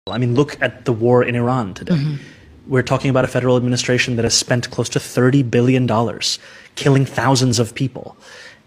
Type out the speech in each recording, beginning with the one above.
I mean, look at the war in Iran today. We're talking about a federal administration that has spent close to $30 billion killing thousands of people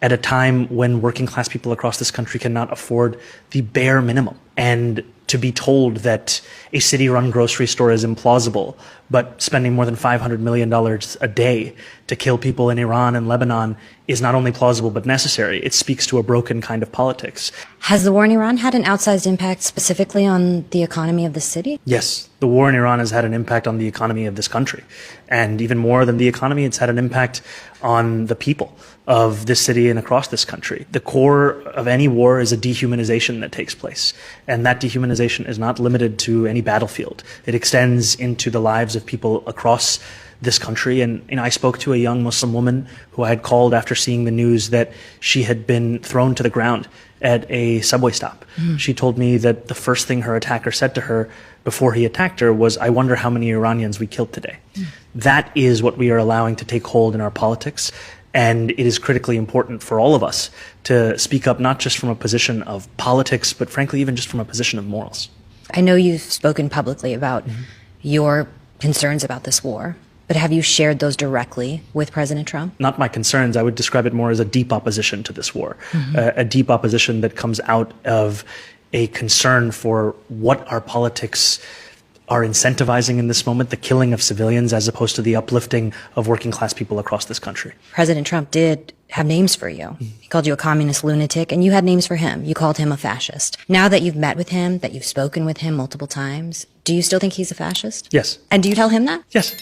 at a time when working class people across this country cannot afford the bare minimum. And to be told that a city-run grocery store is implausible, but spending more than $500 million a day to kill people in Iran and Lebanon is not only plausible but necessary. It speaks to a broken kind of politics. Has the war in Iran had an outsized impact specifically on the economy of the city? Yes, the war in Iran has had an impact on the economy of this country. And even more than the economy, it's had an impact on the people of this city and across this country. The core of any war is a dehumanization that takes place. And that dehumanization is not limited to any battlefield. It extends into the lives of people across this country. And I spoke to a young Muslim woman who I had called after seeing the news that she had been thrown to the ground at a subway stop. She told me that the first thing her attacker said to her before he attacked her was, "I wonder how many Iranians we killed today." That is what we are allowing to take hold in our politics. And it is critically important for all of us to speak up, not just from a position of politics, but frankly, even just from a position of morals. I know you've spoken publicly about your concerns about this war, but have you shared those directly with President Trump? Not my concerns. I would describe it more as a deep opposition to this war, a deep opposition that comes out of a concern for what our politics are incentivizing in this moment, the killing of civilians as opposed to the uplifting of working class people across this country. President Trump did have names for you. He called you a communist lunatic, and you had names for him. You called him a fascist. Now that you've met with him, that you've spoken with him multiple times, do you still think he's a fascist? Yes. And do you tell him that? Yes.